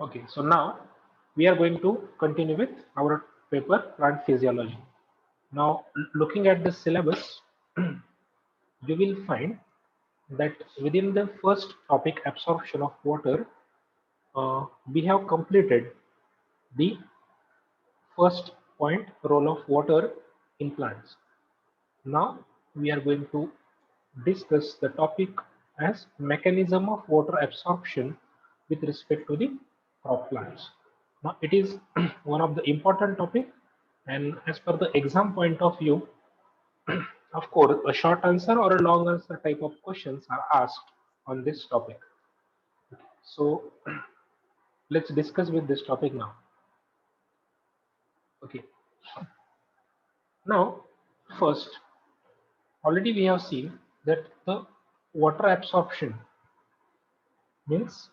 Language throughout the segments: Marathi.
Okay, so now we are going to continue with our paper plant physiology. Now, looking at the syllabus, you will find that within the first topic, absorption of water, we have completed the first point, role of water in plants. Now we are going to discuss the topic as mechanism of water absorption with respect to the crop plants. Now it is one of the important topic, and as per the exam point of view, of course, a short answer or a long answer type of questions are asked on this topic. So let's discuss with this topic now. Okay. Now, first, already we have seen that the water absorption means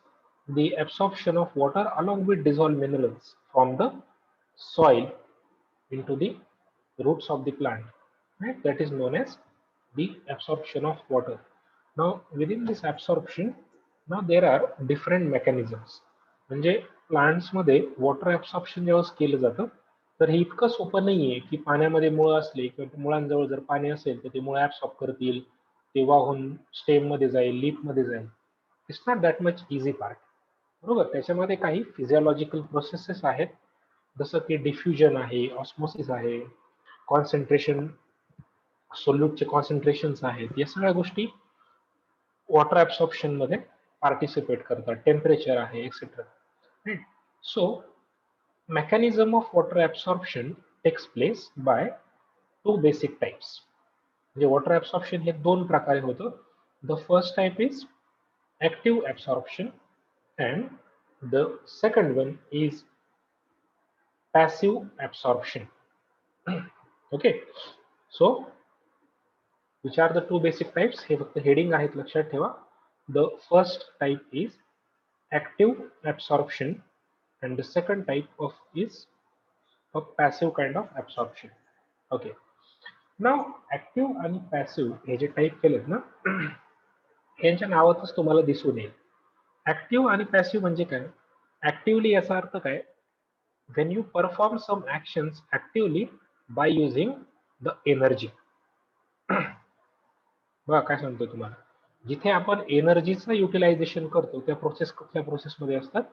the absorption of water along with dissolved minerals from the soil into the roots of the plant, right? That is known as the absorption of water. Now within this absorption, now there are different mechanisms. म्हणजे प्लांट्स मध्ये वॉटर ऍब्सॉर्प्शन जेव्हा केलं जातं तर हे इतकं सोपं नाहीये की पाण्यामध्ये मुळं असले किंवा मुळांजवळ जर पाणी असेल तर ते मुळं ऍब्सॉर्ब करतील, ते वाहून स्टेम मध्ये जाईल, लीफ मध्ये जाईल. It's not that much easy part. बरोबर, त्याच्यामध्ये काही फिजिओलॉजिकल प्रोसेसेस आहेत, जसं की डिफ्युजन आहे, ऑस्मोसिस आहे, कॉन्सन्ट्रेशन, सोल्यूटचे कॉन्सन्ट्रेशन्स आहेत, या सगळ्या गोष्टी वॉटर ऍब्सॉर्प्शन मध्ये पार्टिसिपेट करतात, टेम्परेचर आहे etcetera. Right. So mechanism of water absorption takes place by two basic types. म्हणजे वॉटर ऍब्सॉर्प्शन हे दोन प्रकारे होतं. The first type is active absorption and the second one is passive absorption. Okay, so which are the two basic types? हे फक्त हेडिंग आहेत, लक्षात ठेवा. The first type is active absorption and the second type of is a passive kind of absorption. Okay, now active आणि passive हे जे टाइप केलेत ना, यांच्या नावातच तुम्हाला दिसून येईल. ऍक्टिव्ह आणि पॅसिव्ह म्हणजे काय? ऍक्टिव्हली याचा अर्थ काय? when you perform some actions actively by using the energy. बघा काय सांगतो तुम्हाला, जिथे आपण एनर्जीचं युटिलायझेशन करतो त्या प्रोसेस कुठल्या प्रोसेसमध्ये असतात,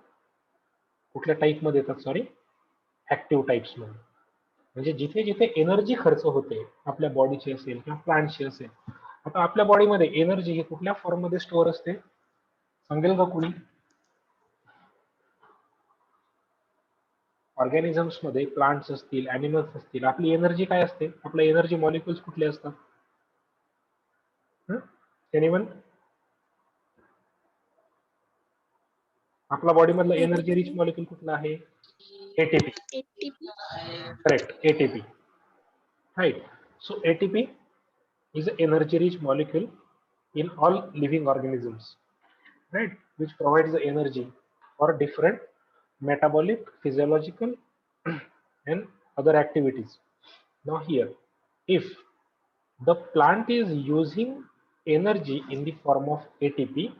कुठल्या टाईप मध्ये येतात, सॉरी, ऍक्टिव्ह टाइप्स मध्ये. म्हणजे जिथे जिथे एनर्जी खर्च होते आपल्या बॉडीची असेल किंवा प्लांटची असेल. आता आपल्या बॉडीमध्ये एनर्जी ही कुठल्या फॉर्म मध्ये स्टोअर असते सांगेल का कुणी? ऑर्गॅनिझम्स मध्ये, प्लांट्स असतील, ॲनिमल्स असतील, आपली एनर्जी काय असते? आपल्या एनर्जी मॉलिक्युल्स कुठले असतात? एनिवन? आपला बॉडी मधला एनर्जी रिच मॉलिक्युल कुठला आहे? ATP. Correct, ATP. Right. So ATP is an energy rich molecule in all living organisms, right, which provides the energy for different metabolic, physiological and other activities. Now here, if the plant is using energy in the form of ATP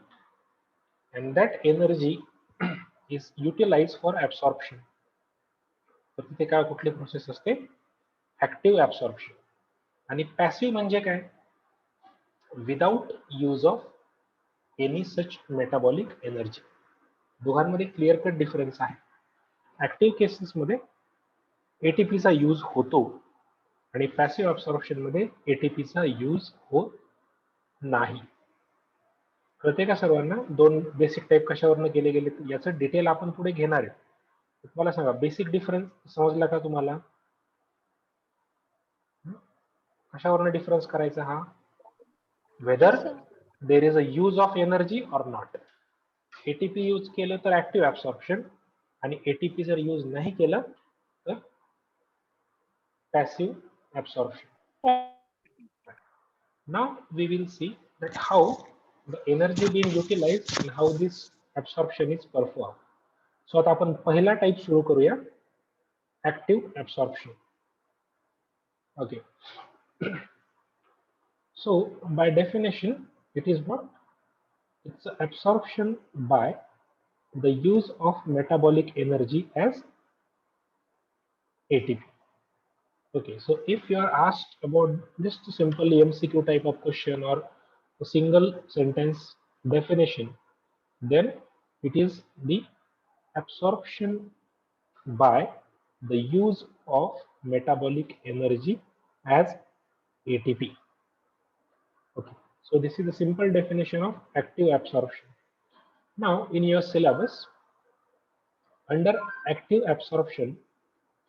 and that energy is utilized for absorption, तर तिथे काय कुठली प्रोसेस असते? Active absorption. आणि पॅसिव्ह म्हणजे काय? Without use of any such metabolic energy. दोघांमध्ये क्लिअर कट डिफरन्स आहे. ऍक्टिव्ह केसेसमध्ये एटीपीचा यूज होतो आणि पॅसिव्ह ऍब्सॉर्प्शन मध्ये एटीपीचा यूज होत नाही. कळते का सर्वांना? दोन बेसिक टाइप कशावरनं केले गेले याचं डिटेल आपण पुढे घेणार आहे. तुम्हाला सांगा, बेसिक डिफरन्स समजला का तुम्हाला? कशावरनं डिफरन्स करायचा हा? Whether there is a use of energy or not. ATP use केलं तर ऍक्टिव्ह ऍब्सॉर्प्शन आणि एटीपी जर यूज नाही केलं तर passive absorption. Now we will see that how the energy being utilized and how this absorption is performed. So आता आपण पहिला टाइप सुरू करूया, active absorption. Okay. So by definition it is what? It's absorption by the use of metabolic energy as ATP. Okay, so if you are asked about just a simple MCQ type of question or a single sentence definition, then it is the absorption by the use of metabolic energy as ATP. Okay, so this is the simple definition of active absorption. Now, in your syllabus, under active absorption,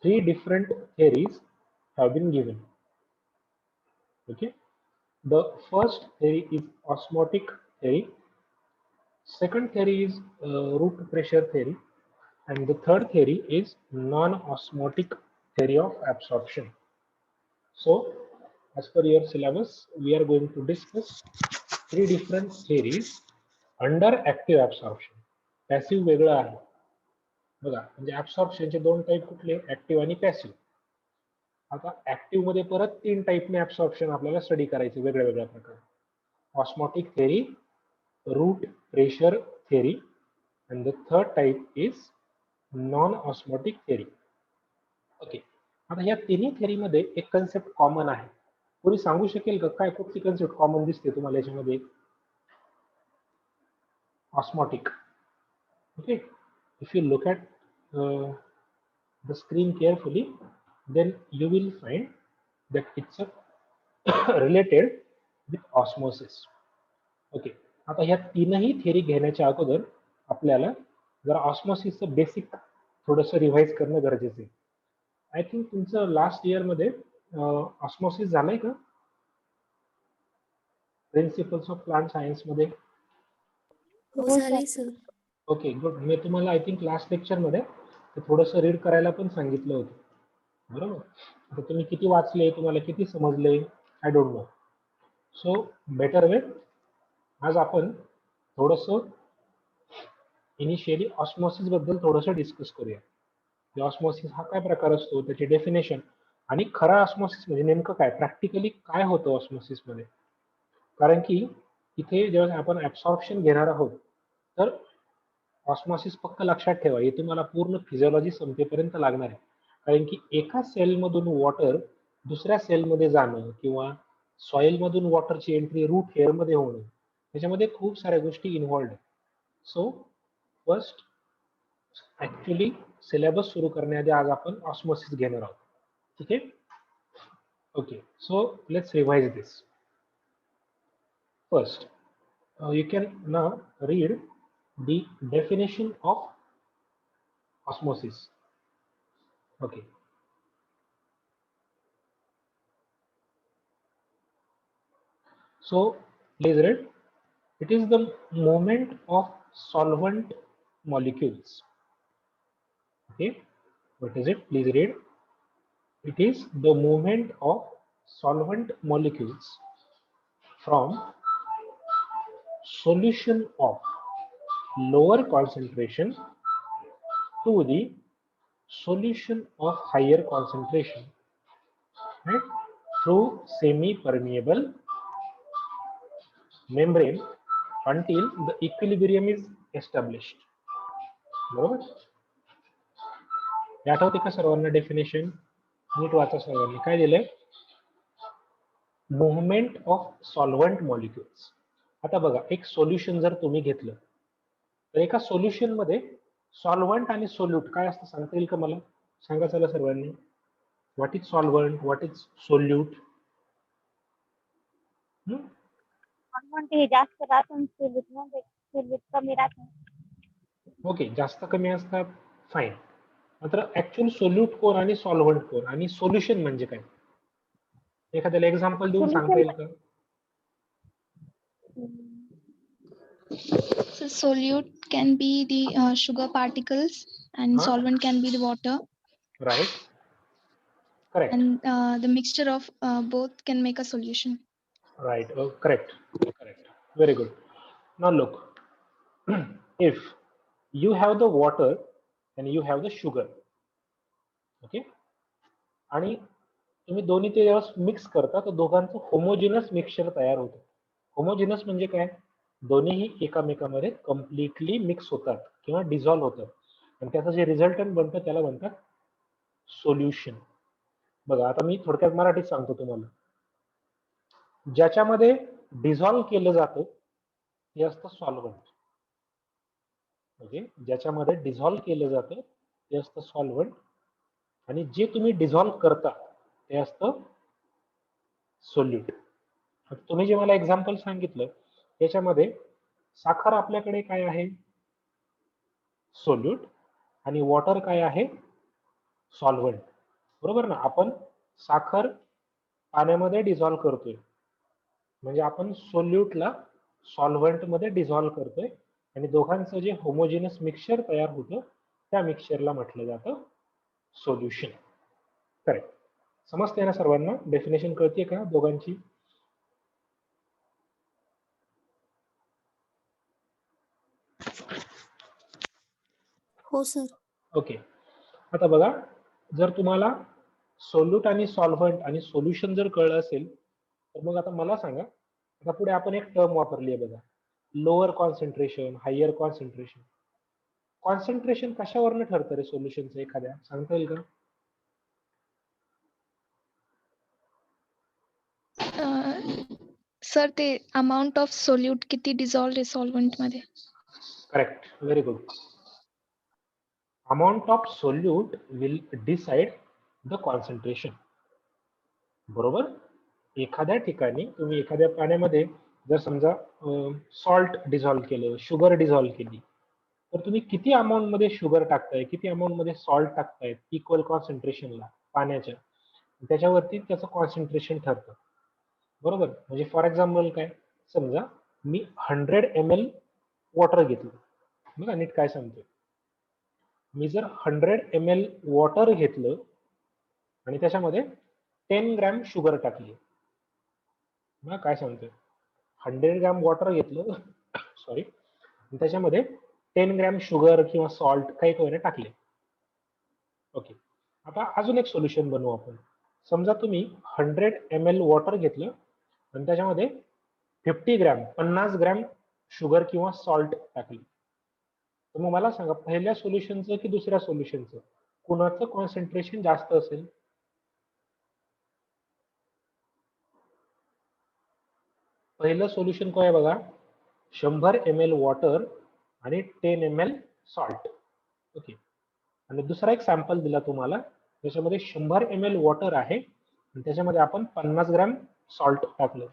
three different theories have been given. Okay, the first theory is osmotic theory, second theory is root pressure theory, and the third theory is non-osmotic theory of absorption. So, as per your syllabus, we are going to discuss three different theories under active absorption. Passive वेगळं आहे बघा, म्हणजे ऍब्सॉर्प्शनचे दोन टाईप कुठले, ऍक्टिव्ह आणि पॅसिव्ह. आता ऍक्टिव्ह मध्ये परत तीन टाईपने ऍब्सॉर्प्शन आपल्याला स्टडी करायचे वेगळ्या वेगळ्या प्रकारे. Osmotic theory, root pressure theory, and the third type is non-osmotic theory. Okay, आता या तिन्ही थेरी मध्ये एक कन्सेप्ट कॉमन आहे. कोणी सांगू शकेल का काय कुठली कन्सेप्ट कॉमन दिसते तुम्हाला याच्यामध्ये? Osmotic. Okay, if you look at the screen carefully, then you will find that it's a related with osmosis. Okay, आता ह्या तीनही थेरी घेण्याच्या अगोदर आपल्याला जरा ऑस्मोसिसचं बेसिक थोडंसं रिवाइज करणं गरजेचं आहे. आय थिंक तुमचं लास्ट इयर मध्ये ऑस्मोसिस झालंय का, प्रिन्सिपल्स ऑफ प्लांट सायन्स मध्ये? हो झालंय सर. Okay, good. मी तुम्हाला आय थिंक लास्ट लेक्चर मध्ये थोडंसं रीड करायला पण सांगितलं होतं, बरोबर? आता तुम्ही किती वाचले, तुम्हाला किती समजले, I don't know. So better way, आज आपण थोडंसं इनिशियली ऑस्मोसिस बद्दल थोडंसं डिस्कस करूया. ऑस्मोसिस हा काय प्रकार असतो, त्याची डेफिनेशन, आणि खरा ऑस्मोसिस म्हणजे नेमकं काय, प्रॅक्टिकली काय होतं ऑस्मोसिस मध्ये. कारण की इथे जेव्हा आपण ऍब्सॉर्प्शन घेणार आहोत, तर ऑस्मोसिस फक्त लक्षात ठेवा, हे तुम्हाला पूर्ण फिजिओलॉजी संपेपर्यंत लागणार आहे. कारण की एका सेलमधून वॉटर दुसऱ्या सेलमध्ये जाणं किंवा सॉइल मधून वॉटरची एंट्री रूट हेअर मध्ये होणं, त्याच्यामध्ये खूप साऱ्या गोष्टी इन्व्हॉल्ड आहेत. सो फर्स्ट ऍक्च्युली सिलेबस सुरू करण्याआधी आज आपण ऑस्मोसिस घेणार आहोत. ठीक आहे, okay. So let's revise this. First, you can now read the definition of osmosis. Okay. So please read. It is the movement of solvent molecules. Okay. What is it? Please read. It is the movement of solvent molecules from solution of lower concentration to the solution of higher concentration, right, through semi-permeable membrane until the equilibrium is established. बरोबर? आठवते का सर्वांना डेफिनेशन? नीट वाचा सर्वांनी. काय दिलंय? Movement of solvent molecules. आता बघा, एक सोल्युशन जर तुम्ही घेतलं, तर एका सोल्युशन मध्ये सॉल्व्हंट आणि सोल्यूट काय असतं सांगता येईल का मला? सांगा चला सर्वांनी. What is solvent, what is solute? हे जास्त राहतं, सोल्यूट कमी राहतं. ओके, जास्त कमी असतात, फाईन. मात्र ऍक्च्युअल सोल्यूट कोण आणि सॉल्व्हंट कोण आणि सोल्युशन म्हणजे काय? एखाद्याला एक्झाम्पल देऊन सांगता येईल का? So solute can be the sugar particles and solvent can be the water. Right. Correct. And the mixture of both can make a solution. Right. Oh, correct. Correct. Very good. Now look, if you have the water and you have the sugar, okay, आणि तुम्ही दोन्ही ते जेव्हा मिक्स करता तर दोघांचं होमोजिनस मिक्सचर तयार होतं. होमोजिनस म्हणजे काय? दोन्हीही एकामेकांमध्ये कम्प्लिटली मिक्स होतात किंवा डिझॉल्व्ह होतं आणि त्याचं जे रिझल्टंट बनतं त्याला म्हणतात सोल्युशन. बघा आता मी थोडक्यात मराठीत सांगतो तुम्हाला. ज्याच्यामध्ये डिझॉल्व्ह केलं जातं ते असतं सॉल्व्हंट. म्हणजे ज्याच्यामध्ये डिझॉल्व्ह केलं जातं ते असतं सॉल्व्हंट आणि जे तुम्ही डिझॉल्व्ह करता ते असतं सोल्यूट. तुम्ही जे मला एक्झाम्पल सांगितलं त्याच्यामध्ये साखर आपल्याकडे काय आहे, सोल्यूट, आणि वॉटर काय आहे, सॉल्व्हंट. बरोबर ना. आपण साखर पाण्यामध्ये डिझॉल्व्ह करतोय म्हणजे आपण सोल्यूटला सॉल्व्हंट मध्ये डिझॉल्व्ह करतोय आणि दोघांचं जे होमोजिनस मिक्सचर तयार होतं त्या मिक्सचरला म्हटलं जातं सोल्युशन. करेक्ट. समजते ना सर्वांना? डेफिनेशन कळते का दोघांची? हो सर. ओके. आता बघा, जर तुम्हाला सोल्यूट आणि सॉल्व्हंट आणि सोल्युशन जर कळलं असेल तर मग आता मला सांगा, आता पुढे आपण एक टर्म वापरली आहे बघा, lower concentration, higher concentration. Concentration कशावरनं ठरतं रे सोल्युशनचं एखाद्या, सांगता येईल का? सर ते अमाउंट ऑफ सोल्यूट किती डिझॉल्व्ह सॉल्व्हंट मध्ये. Correct, very good. Amount of solute will decide the concentration. बरोबर. एखाद्या ठिकाणी तुम्ही एखाद्या पाण्यामध्ये जर समजा सॉल्ट डिझॉल्व्ह केलं, शुगर डिझॉल्व्ह केली, तर तुम्ही किती अमाऊंट मध्ये शुगर टाकताय, किती अमाऊंट मध्ये सॉल्ट टाकताय इक्वल कॉन्सन्ट्रेशनला पाण्याच्या, त्याच्यावरती त्याचं कॉन्सन्ट्रेशन ठरतं. बरोबर. म्हणजे फॉर एक्झाम्पल काय, समजा मी 100 ml वॉटर घेतलं. बघा नीट काय सांगतोय, मी जर 100 ml वॉटर घेतलं आणि त्याच्यामध्ये 10 ग्रॅम शुगर टाकली. ना काय सांगतोय, 100 ग्रॅम वॉटर घेतलं सॉरी, त्याच्यामध्ये 10 ग्रॅम शुगर किंवा सॉल्ट काही काही टाकले. ओके. आता अजून एक सोल्युशन बनवू आपण. समजा तुम्ही 100 ml वॉटर घेतलं आणि त्याच्यामध्ये 50 ग्रॅम शुगर किंवा सॉल्ट टाकली. तर मग मला सांगा, पहिल्या सोल्युशनचं की दुसऱ्या सोल्युशनचं कुणाचं कॉन्सन्ट्रेशन जास्त असेल? पहिलं सोल्युशन काय बघा, 100 ml वॉटर आणि 10 ml सॉल्ट. ओके. आणि दुसरा एक सॅम्पल दिला तुम्हाला, त्याच्यामध्ये 100 ml वॉटर आहे आणि त्याच्यामध्ये आपण 50 ग्रॅम सॉल्ट टाकलं.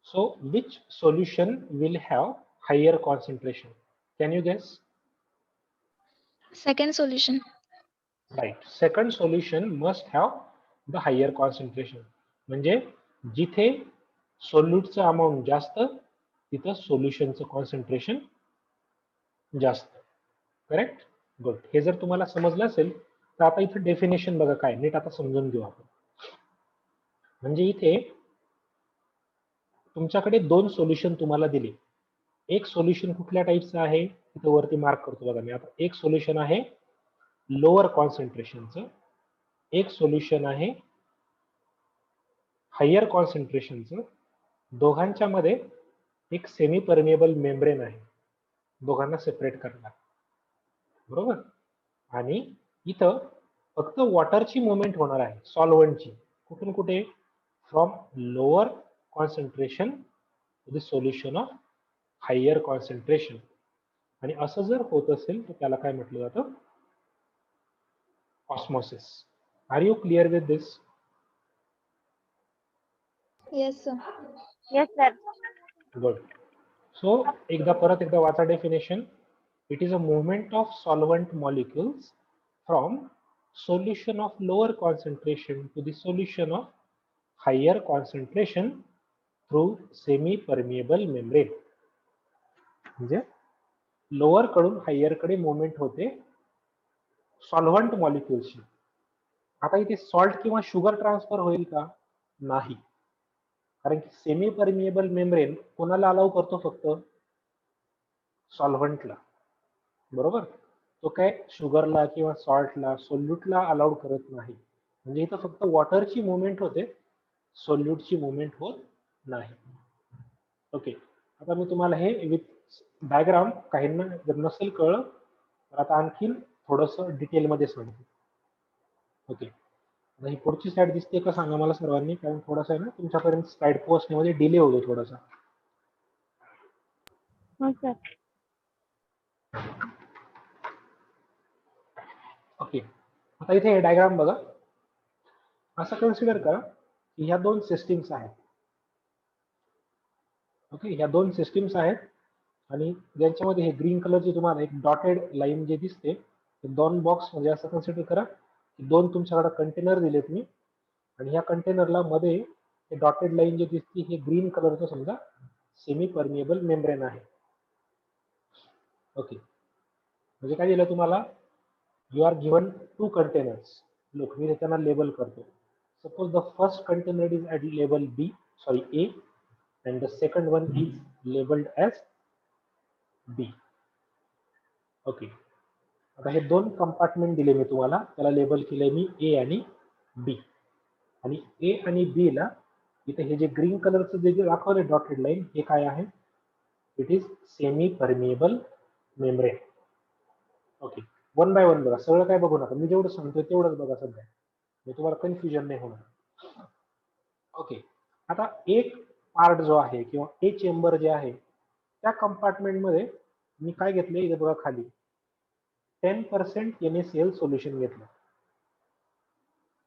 So which solution will have higher concentration? Can you guess? Second solution. Right. Second solution must have the higher concentration. म्हणजे जिथे सोल्यूटचं अमाऊंट जास्त तिथं सोल्युशनचं कॉन्सन्ट्रेशन जास्त. करेक्ट. गुड. हे जर तुम्हाला समजलं असेल तर आता इथे डेफिनेशन बघा काय, नीट आता समजून घेऊ आपण. म्हणजे इथे तुमच्याकडे दोन सोल्युशन तुम्हाला दिले. एक सोल्युशन कुठल्या टाईपचं आहे इथं वरती मार्क करतो बघा मी आता. एक सोल्युशन आहे लोअर कॉन्सन्ट्रेशनचं, एक सोल्युशन आहे हायर कॉन्सन्ट्रेशनचं. दोघांच्या मध्ये एक सेमी परमिएबल मेम्ब्रेन आहे, दोघांना सेपरेट करणार. बरोबर. आणि इथं फक्त वॉटरची मुवमेंट होणार आहे, सॉल्व्हंटची. कुठून कुठे? From lower concentration to the solution of higher concentration. आणि असं जर होत असेल तर त्याला काय म्हटलं जातं? Osmosis. Are you clear with this? Yes sir. Yes sir. Good. So परत एकदा वाचा definition. It is a movement of solvent molecules from solution of lower concentration to the solution of higher concentration through semi permeable membrane. म्हणजे लोअर कडून हायर कडे मुवमेंट होते सॉल्व्हंट मॉलिक्युल्सची. आता इथे सॉल्ट किंवा शुगर ट्रान्सफर होईल का? नाही. कारण की सेमी परमिएबल मेम्ब्रेन कोणाला अलाउ करतो? फक्त सॉल्व्हंटला. बरोबर. तो काय शुगरला किंवा सॉल्टला, सोल्यूटला अलाउड करत नाही. म्हणजे इथं फक्त वॉटरची मुवमेंट होते, सोल्यूटची मुवमेंट होत नाही. ओके. आता मी तुम्हाला हे विथ डायग्राम काहींना जर नसेल कळलं तर आता आणखीन थोडस डिटेलमध्ये सांगतो. ओके, आता ही पुढची स्लाइड दिसते का सांगा मला सर्वांनी, कारण थोडासा आहे ना तुमच्यापर्यंत स्लाइड पोहोचण्यामध्ये डिले होतो थोडासा. हो सर. ओके, आता इथे हे डायग्राम बघा. असं कन्सिडर करा की ह्या दोन सिस्टीम्स आहेत. ओके, ह्या दोन सिस्टीम्स आहेत आणि ज्यांच्यामध्ये हे ग्रीन कलरची तुम्हाला एक डॉटेड लाईन जे दिसते, ते दोन बॉक्स म्हणजे असं कन्सिडर करा की दोन तुमच्याकडे कंटेनर दिलेत मी, आणि ह्या कंटेनरला मध्ये हे डॉटेड लाईन जे दिसते हे ग्रीन कलरचं समजा सेमी परमिएबल मेम्ब्रेन आहे. ओके, म्हणजे काय दिलं तुम्हाला, you are given two containers. लोक मी त्यांना लेबल करतो. Suppose the first container is at label B, sorry A, and the second one is labeled as B. Okay, आता हे दोन कंपार्टमेंट दिले मी तुम्हाला, त्याला लेबल केले मी ए आणि बी. आणि ए आणि बी ला इथे हे जे ग्रीन कलरचं जे दाखवले डॉटेड लाईन, हे काय आहे, it is semi permeable membrane. Okay, one by one बघा, सगळं काय बघू नका, मी जेवढं सांगतोय तेवढंच बघा सध्या, म्हणजे तुम्हाला कन्फ्युजन नाही होणार. ओके, आता एक पार्ट जो आहे किंवा ए चेंबर जे आहे त्या कंपार्टमेंटमध्ये मी काय घेतले इथे बघा खाली 10% NaCl सोल्युशन घेतलं.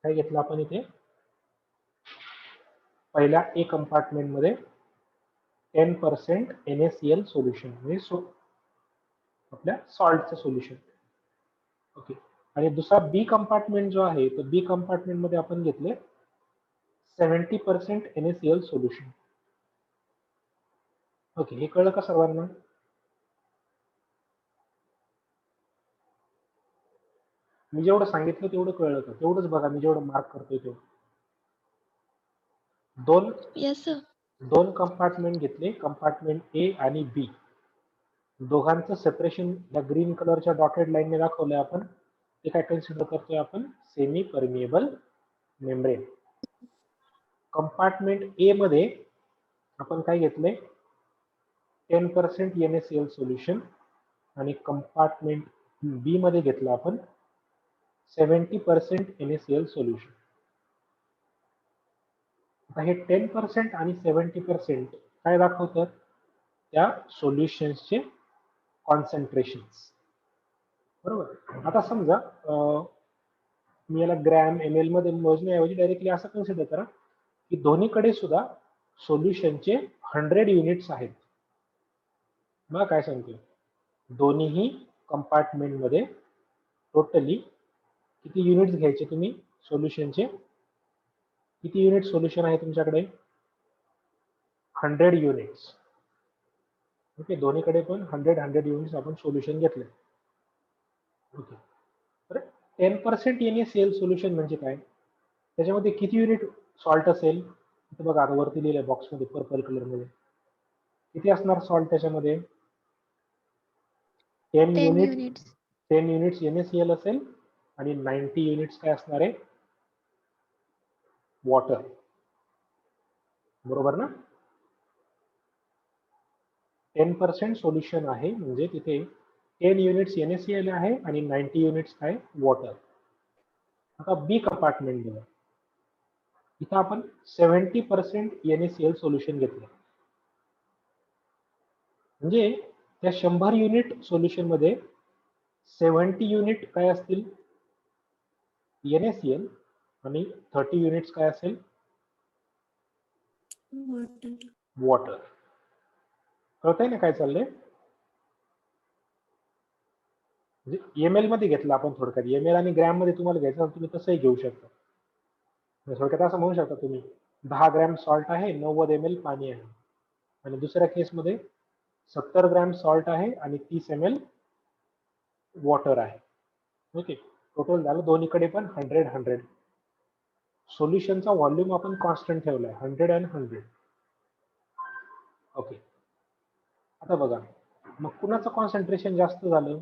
काय घेतलं आपण इथे पहिल्या ए कंपार्टमेंटमध्ये 10% NaCl सोल्युशन म्हणजे आपल्या सॉल्टचं सोल्युशन. ओके, आणि दुसरा बी कंपार्टमेंट जो आहे तो बी कंपार्टमेंट मध्ये आपण घेतले 70% NaCl सोल्युशन. ओके, हे कळलं का सर्वांना? मी जेवढं सांगितलं तेवढं कळलं का? तेवढंच बघा, मी जेवढं मार्क करतोय तेवढं. Yes, sir. दोन कंपार्टमेंट घेतले, कंपार्टमेंट ए आणि बी. दोघांचं सेपरेशन या ग्रीन कलरच्या डॉटेड लाईनने दाखवलंय आपण. ते काय कन्सिडर करतोय आपण, सेमी परमिएबल मेम्ब्रेन. कंपार्टमेंट ए मध्ये आपण काय घेतलंय 10% NaCl सोल्युशन, आणि कंपार्टमेंट बी मध्ये घेतलं आपण 70% NaCl सोल्युशन. आता हे 10% आणि 70% काय दाखवतात, त्या सोल्युशन्सचे कॉन्सन्ट्रेशन्स. बरोबर. आता समजा मी याला ग्रॅम ml मध्ये मोजण्याऐवजी डायरेक्टली असं कन्सिडर करा की दोन्हीकडे सुद्धा सोल्युशनचे 100 युनिट्स आहेत. बघा काय सांगतोय, दोन्ही कंपार्टमेंटमध्ये टोटली किती युनिट्स घ्यायचे तुम्ही सोल्युशनचे, किती युनिट सोल्युशन आहे तुमच्याकडे 100 युनिट्स. ओके, दोन्हीकडे पण 100 युनिट्स आपण सोल्युशन घेतले. ओके, तर 10% NaCl सोल्युशन म्हणजे काय, त्याच्यामध्ये किती युनिट सॉल्ट असेल, इथे बघा आता वरती लिहिलंय बॉक्समध्ये पर्पल कलर मध्ये, किती असणार सॉल्ट त्याच्यामध्ये 10 10 युनिट units. 10 युनिट्स NaCl असेल आणि 90 युनिट्स काय असणार आहे वॉटर. बरोबर ना. 10% सोल्युशन आहे म्हणजे तिथे 10 युनिट्स NaCl आहे आणि 90 युनिट्स काय वॉटर. आता बी कंपार्टमेंट दिलं, इथं आपण 70% NaCl सोल्युशन घेतलं, म्हणजे त्या 100 युनिट सोल्युशन मध्ये 70 युनिट काय असतील NaCl आणि 30 युनिट्स काय असेल वॉटर. कळतंय ना काय चाललंय, म्हणजे ml मध्ये घेतलं आपण थोडक्यात. ml आणि ग्रॅम मध्ये तुम्हाला घ्यायचं तुम्ही तसंही घेऊ शकता. थोडक्यात असं म्हणू शकता तुम्ही 10 ग्रॅम सॉल्ट आहे, 90 ml पाणी आहे, आणि दुसऱ्या केसमध्ये 70 ग्रॅम सॉल्ट आहे आणि 30 ml वॉटर आहे. ओके, टोटल झालं दोन्हीकडे पण 100. सोल्युशनचा व्हॉल्यूम आपण कॉन्स्टंट ठेवलाय 100 आणि 100. ओके, आता बघा मग कुणाचं कॉन्सन्ट्रेशन जास्त झालं,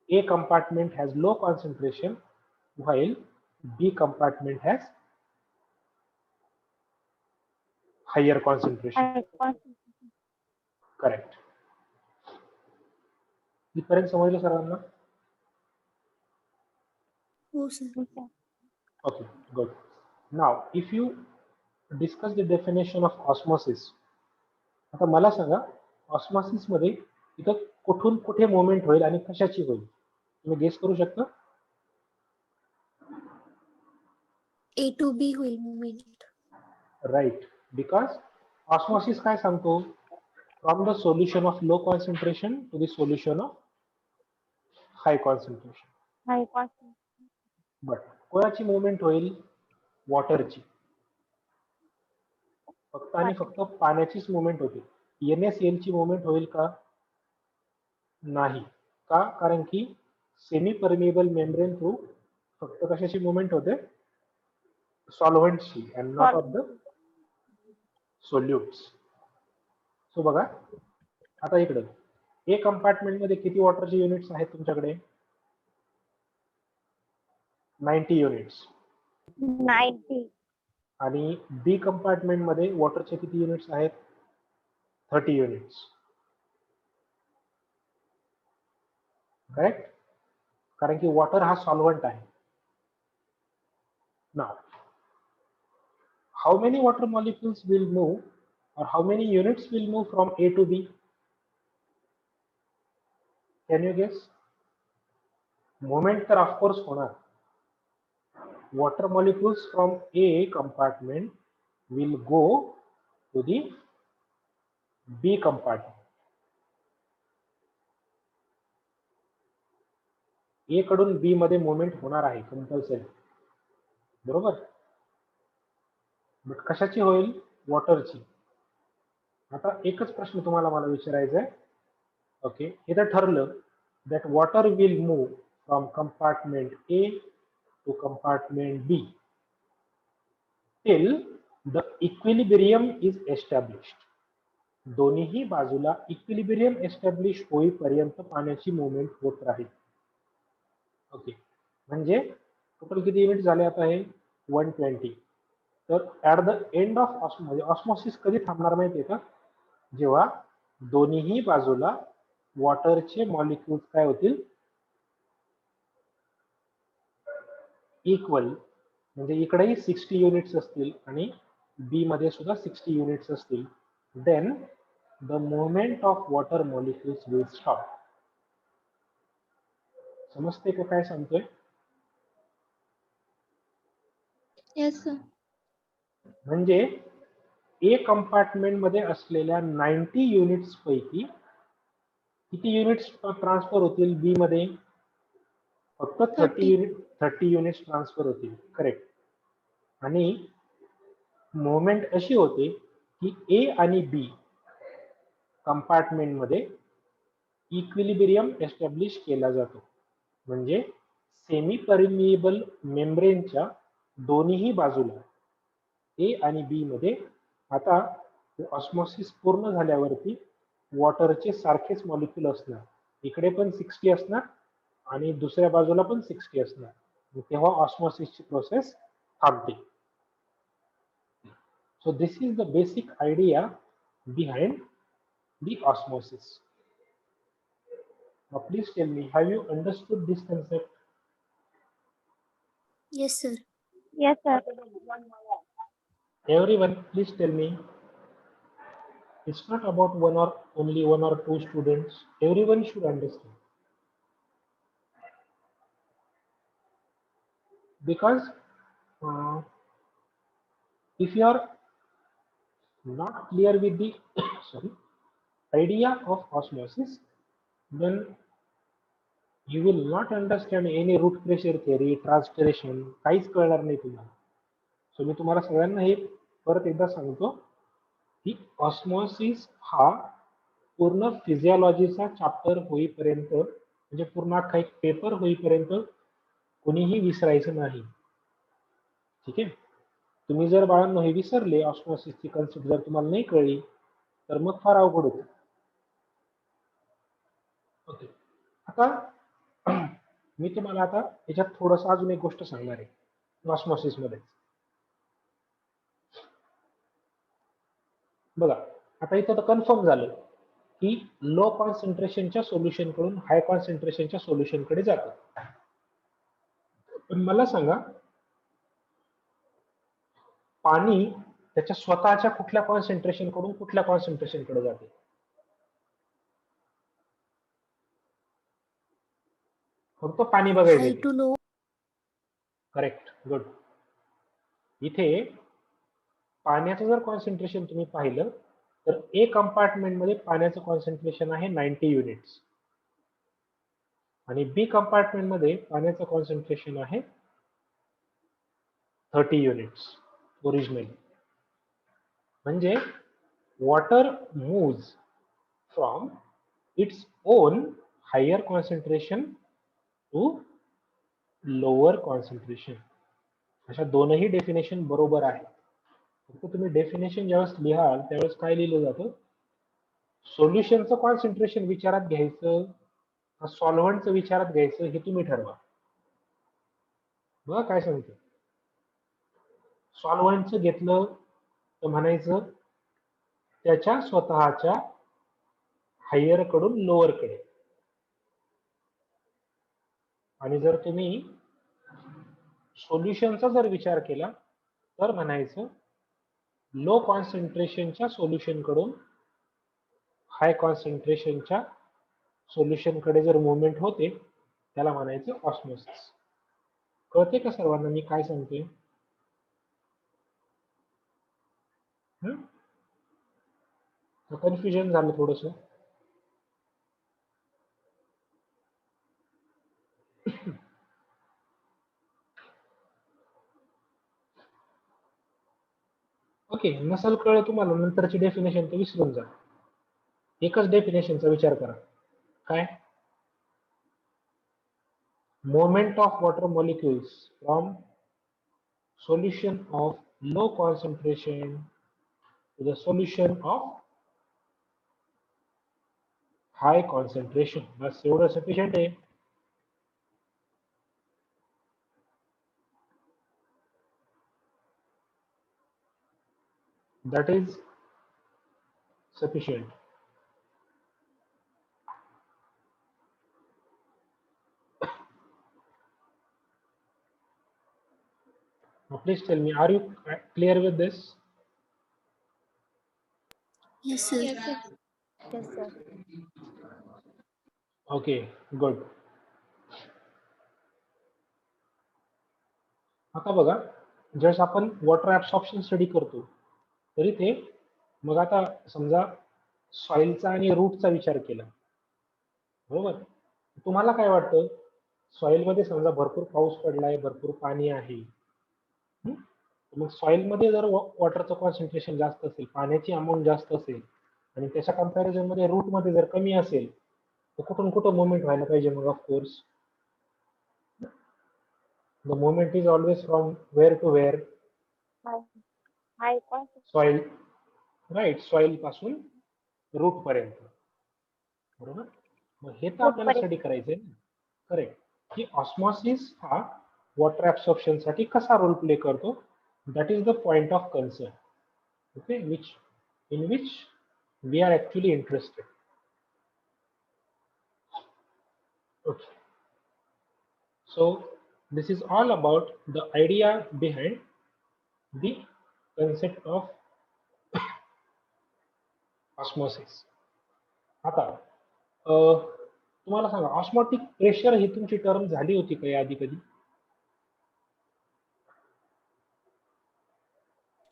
A compartment has low concentration while B compartment has higher concentration. Correct. इथपर्यंत समजलं सर्वांना? हो sir. Okay, good. Now, if you discuss the definition of osmosis, आता मला सांगा ऑस्मॉसिस मध्ये इथं कुठून कुठे मोमेंट होईल आणि कशाची होईल, तुम्ही गेस करू शकता? A to B होईल मुवमेंट. राईट, बिकॉज ऑस्मॉसिस काय सांगतो? From the solution of low concentration to the solution of high concentration. High concentration. But कोणाची मुवमेंट होईल? वॉटरची. फक्त आणि फक्त पाण्याचीच मुवमेंट होते. NaCl ची मुवमेंट होईल का? नाही. का? कारण की सेमी परमिएबल मेम्ब्रेन थ्रू फक्त कशाची मुवमेंट होते? सॉल्व्हेंटची and not of the solutes. So बघा आता इकडे ए कंपार्टमेंट मध्ये किती वॉटरचे युनिट्स आहेत तुमच्याकडे? 90 युनिट्स. 90. आणि बी कंपार्टमेंट मध्ये वॉटरचे किती युनिट्स आहेत? 30 युनिट्स. करेक्ट? कारण की वॉटर हा सॉल्व्हेंट आहे. Now how many water molecules will move or how many units will move from A to B? Can you guess? Movement तर of course होणार. Water molecules from A compartment will go to the B compartment. A कडून B मध्ये मूवमेंट होणार आहे कंपल्सरी, बरोबर? बट कशाची होईल? वॉटरची. आता एकच प्रश्न तुम्हाला मला विचारायचा आहे. ओके, इथं ठरलं that water will move from compartment A to compartment B till the equilibrium is established. दोन्ही बाजूला इक्विलिब्रियम एस्टॅब्लिश होईपर्यंत पाण्याची मुवमेंट होत राहील. ओके, म्हणजे टोटल किती युनिट झाले आता हे? 120. तर at the end of osmosis कधी थांबणार माहितीये का? जेव्हा दोन्ही बाजूला वॉटरचे मॉलिक्युल्स काय होतील? इक्वल. म्हणजे इकडेही 60 युनिट्स असतील आणि बी मध्ये सुद्धा 60 युनिट्स असतील. Then the movement of water molecules will stop. समजते का काय सांगतोय? Yes, sir. म्हणजे ए कंपार्टमेंट मध्ये असलेल्या 90 युनिट्स पैकी किती युनिट्स ट्रान्सफर होतील बी मध्ये? फक्त 30 युनिट्स ट्रान्सफर होतील. करेक्ट. आणि मुवमेंट अशी होते की ए आणि बी कंपार्टमेंट मध्ये इक्विलिब्रियम एस्टॅब्लिश केला जातो. म्हणजे सेमी परमिएबल मेम्ब्रेनच्या दोन्ही बाजूला ए आणि बी मध्ये आता ऑस्मॉसिस पूर्ण झाल्यावरती वॉटरचे सारखेच मॉलिक्युल असणार. इकडे पण 60 असणार आणि दुसऱ्या बाजूला पण 60 असणार. तेव्हा ऑस्मॉसिसची प्रोसेस थांबते. So this is the basic idea behind the osmosis. Now please tell me, have you understood this concept? Yes sir. Yes, sir. Everyone, please tell me. It's not about only one or two students. Everyone should understand. Because if you are not clear with the idea of osmosis, then you will not understand any root pressure theory, transpiration, काहीच कळणार नाही तुम्हाला. सो मी तुम्हाला सगळ्यांना हे परत एकदा सांगतो की ऑस्मॉसिस हा पूर्ण फिजिओलॉजीचा चॅप्टर होईपर्यंत, म्हणजे पूर्ण अख्खा एक पेपर होईपर्यंत कोणीही विसरायचं नाही. ठीक आहे? तुम्ही जर बाळांनो हे विसरले, ऑस्मॉसिसची कन्सेप्ट जर तुम्हाला नाही कळली, तर मग फार अवघड होतं. ओके, आता मी तुम्हाला आता याच्यात थोडस अजून एक गोष्ट सांगणार आहे ऑस्मॉसिस मध्ये. बघा आता इथं तर कन्फर्म झालं की लो कॉन्सन्ट्रेशनच्या सोल्युशन कडून हाय कॉन्सन्ट्रेशनच्या सोल्युशन कडे जातं. पण मला सांगा, पाणी त्याच्या स्वतःच्या कुठल्या कॉन्सन्ट्रेशन कडून कुठल्या कॉन्सन्ट्रेशन कडे जाते? फक्त पाणी High बघायचं. to low. Correct, good. इथे पाण्याचं जर कॉन्सन्ट्रेशन तुम्ही पाहिलं तर ए कंपार्टमेंट मध्ये पाण्याचं कॉन्सन्ट्रेशन आहे 90 युनिट्स आणि बी कंपार्टमेंट मध्ये पाण्याचं कॉन्सन्ट्रेशन आहे 30 युनिट्स ओरिजिनली. म्हणजे water moves from its own higher concentration to lower concentration. अशा दोनही डेफिनेशन बरोबर आहे. फक्त तुम्ही डेफिनेशन ज्यावेळेस लिहाल त्यावेळेस काय लिहिलं जातं, सोल्युशनचं कॉन्सन्ट्रेशन विचारात घ्यायचं का सॉल्व्हंटचं विचारात घ्यायचं हे तुम्ही ठरवा. बघा काय सांगते, सॉल्व्हंटचं घेतलं तर म्हणायचं त्याच्या स्वतःच्या हायर कडून लोअर कडे, आणि जर तुम्ही सोल्युशनचा जर विचार केला तर म्हणायचं लो कॉन्सन्ट्रेशनच्या सोल्युशन कडून हाय कॉन्सन्ट्रेशनच्या सोल्युशन कडे जर मुवमेंट होते त्याला म्हणायचं ऑस्मोसिस. कळते का सर्वांना मी काय सांगते? कन्फ्युजन झालं थोडस? ओके, नसल कळलं तुम्हाला नंतरची डेफिनेशन तर विसरून जा. एकच डेफिनेशनचा विचार करा. काय? Movement of water molecules from solution of low concentration to the solution of high concentration. बस एवढं sufficient आहे. That is sufficient. Now please tell me, are you clear with this? Yes, sir. Yes, sir. Yes, sir. Okay, good. आता बघा, ज्यावेळेस आपण वॉटर ऍब्सॉर्प्शन स्टडी करतो तरी ते मग आता समजा सॉइलचा आणि रूटचा विचार केला, बरोबर? तुम्हाला काय वाटतं, सॉइल मध्ये समजा भरपूर पाऊस पडलाय, भरपूर पाणी आहे, मग सॉइल मध्ये जर वॉटरचं कॉन्सन्ट्रेशन जास्त असेल, पाण्याची अमाऊंट जास्त असेल आणि त्याच्या कंपॅरिझन मध्ये रूट मध्ये जर कमी असेल तर कुठून कुठं मुवमेंट व्हायला पाहिजे? मग of course the movement is always from where to where? High concentration. Soil, right? Soil पासून रूट पर्यंत, बरोबर? मग हे तर आपल्याला स्टडी करायचंय ना. करेक्ट, की ऑस्मॉसिस हा वॉटर ऍब्सॉर्प्शन साठी कसा रोल प्ले करतो, that is the point of concern. Okay, in which we are actually interested. Okay, so this is all about the idea behind the concept of osmosis. आता तुम्हाला सांगा, ऑस्मोटिक प्रेशर ही तुमची टर्म झाली होती का आधी कधी?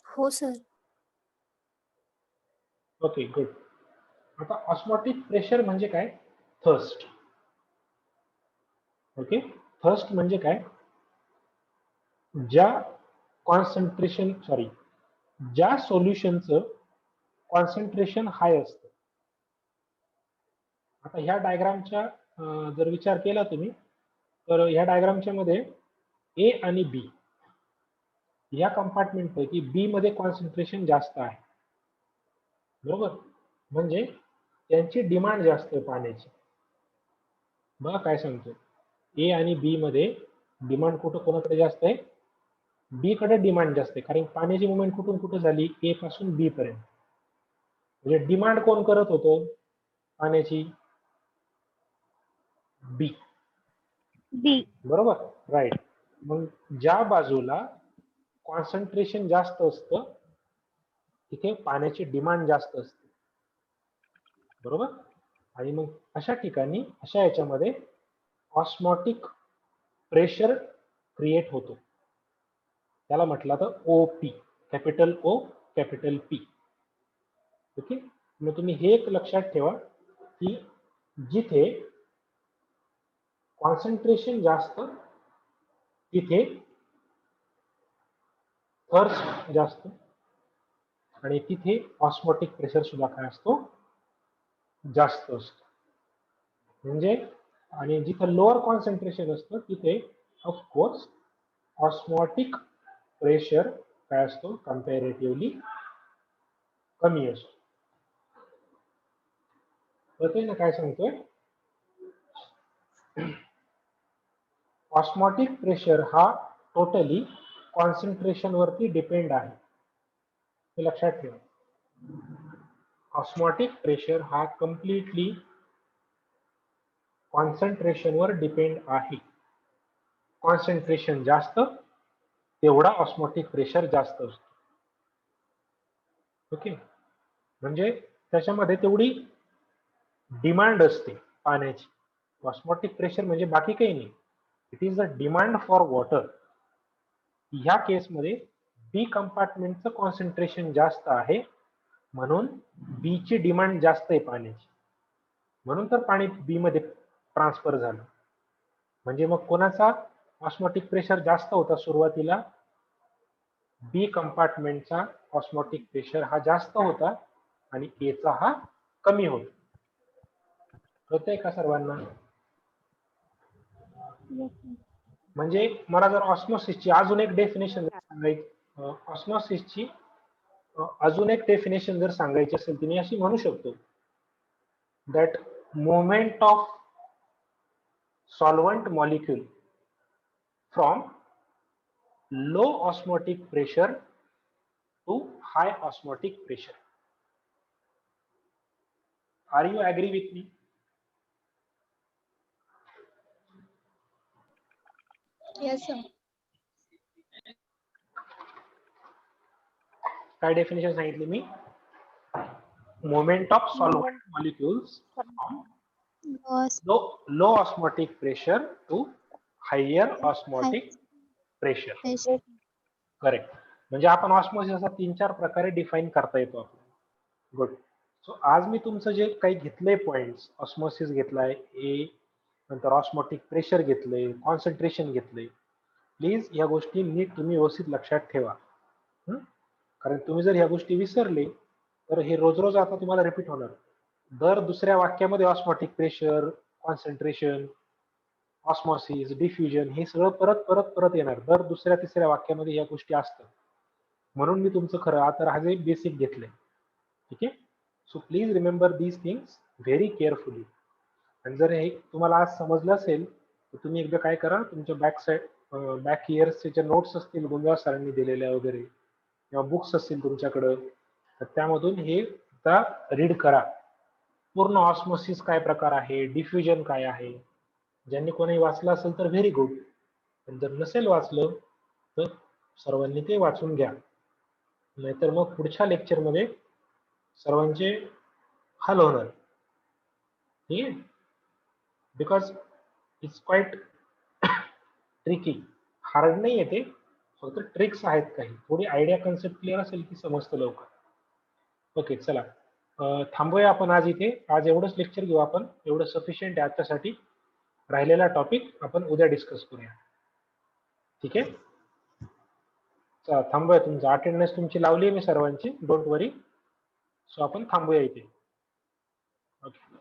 हो सर. Okay, good. आता ऑस्मोटिक प्रेशर म्हणजे काय? थर्स्ट. ओके, थर्स्ट म्हणजे काय? ज्या सोल्युशनचं कॉन्सन्ट्रेशन हाय असतं. आता ह्या डायग्रामच्या जर विचार केला तुम्ही तर ह्या डायग्रामच्या मध्ये ए आणि बी या कंपार्टमेंट पैकी बी मध्ये कॉन्सन्ट्रेशन जास्त आहे, बरोबर? म्हणजे त्यांची डिमांड जास्त आहे पाण्याची. बघा काय सांगतो, ए आणि बी मध्ये डिमांड कोणाकडे जास्त आहे? बी कडे डिमांड जास्त आहे, कारण पाण्याची मुवमेंट कुठून कुठे झाली? ए पासून बी पर्यंत. म्हणजे डिमांड कोण करत होतं? पाण्याची? बी. B. बरोबर, राईट. मग ज्या बाजूला कॉन्सन्ट्रेशन जास्त असतं तिथे पाण्याची डिमांड जास्त असते, बरोबर. आणि मग अशा ठिकाणी अशा याच्यामध्ये ऑस्मॉटिक प्रेशर क्रिएट होतो, त्याला म्हटलं तर OP, capital O capital P. Okay. मग तुम्ही हे एक लक्षात ठेवा की जिथे कॉन्सन्ट्रेशन जास्त तिथे थर्स्ट जास्त आणि तिथे ऑस्मॉटिक प्रेशर सुद्धा काय असतो? जास्त असतो. म्हणजे आणि जिथे लोअर कॉन्सन्ट्रेशन असतं तिथे ऑफकोर्स ऑस्मॉटिक प्रेशर काय असतो? कंपॅरेटिव्हली कमी असतो. कळतंय ना काय सांगतोय? ऑस्मॉटिक प्रेशर हा टोटली कॉन्सन्ट्रेशन वरती डिपेंड आहे, हे लक्षात ठेवा. ऑस्मॉटिक प्रेशर हा कम्प्लिटली कॉन्सन्ट्रेशन वर डिपेंड आहे. कॉन्सन्ट्रेशन जास्त तेवढा ऑस्मॉटिक प्रेशर जास्त असतो. ओके. म्हणजे त्याच्यामध्ये तेवढी डिमांड असते पाण्याची. ऑस्मॉटिक प्रेशर म्हणजे बाकी काही नाही, it is a demand for water. ह्या केसमध्ये बी कंपार्टमेंटचं कॉन्सन्ट्रेशन जास्त आहे म्हणून बी ची डिमांड जास्त आहे पाण्याची, म्हणून तर पाणी बी मध्ये ट्रान्सफर झालं. म्हणजे मग कोणाचा ऑस्मॉटिक प्रेशर जास्त होता सुरुवातीला? बी कंपार्टमेंटचा ऑस्मॉटिक प्रेशर हा जास्त होता आणि एचा हा कमी होता. कळतंय का सर्वांना? Yes, sir. म्हणजे मला जर ऑस्मोसिसची अजून एक डेफिनेशन सांगायची, ऑस्मोसिसची अजून एक डेफिनेशन जर सांगायची असेल तर मी अशी म्हणू शकतो that moment of solvent molecule from low osmotic pressure to high osmotic pressure. Are you agree with me? Yes, sir. काय डेफिनेशन सांगितली मी? Moment of solvent molecules Was low osmotic pressure to higher osmotic pressure. pressure. Correct. म्हणजे आपण ऑस्मोसिस असा 3-4 प्रकारे डिफाईन करता येतो आपल्याला. गुड. सो आज मी तुमचं जे काही घेतलंय पॉइंट्स, ऑस्मोसिस घेतलाय ए, नंतर ऑस्मोटिक प्रेशर घेतलंय, कॉन्सन्ट्रेशन घेतलंय, प्लीज या गोष्टी नीट तुम्ही व्यवस्थित लक्षात ठेवा. कारण तुम्ही जर ह्या गोष्टी विसरले तर हे रोज रोज आता तुम्हाला रिपीट होणार. दर दुसऱ्या वाक्यामध्ये osmotic pressure, concentration, osmosis, diffusion हे सगळं परत परत परत येणार. दर दुसऱ्या तिसऱ्या वाक्यामध्ये या गोष्टी असतात. म्हणून मी तुमचं खरं आता हा जे बेसिक घेतलंय. ठीक आहे. So please remember these things very carefully. आणि जर हे तुम्हाला आज समजलं असेल तर तुम्ही एकदा काय करा, तुमच्या बॅक इयर्सचे जे नोट्स असतील गुंजाळ सरांनी दिलेल्या वगैरे किंवा बुक्स असतील तुमच्याकडं तर त्यामधून हे रीड करा. पूर्ण ऑस्मोसिस काय प्रकार आहे, डिफ्युजन काय आहे. ज्यांनी कोणी वाचलं असेल तर व्हेरी गुड, पण जर नसेल वाचलं तर सर्वांनी ते वाचून घ्या, नाहीतर मग पुढच्या लेक्चरमध्ये सर्वांचे हाल होणार. ठीक आहे. Because it's quite tricky. Hard नाही येते, फक्त ट्रिक्स आहेत काही. थोडी आयडिया कन्सेप्ट क्लिअर असेल की समजतं लवकर. ओके चला थांबूया आपण आज इथे. आज एवढंच लेक्चर घेऊ आपण, एवढं सफिशियंट आहे आजच्यासाठी. राहिलेला टॉपिक आपण उद्या डिस्कस करूया. ठीक आहे. चला थांबूया. तुमचा अटेंडन्स तुमची लावली आहे मी सर्वांची, डोंट वरी. सो आपण थांबूया इथे. ओके.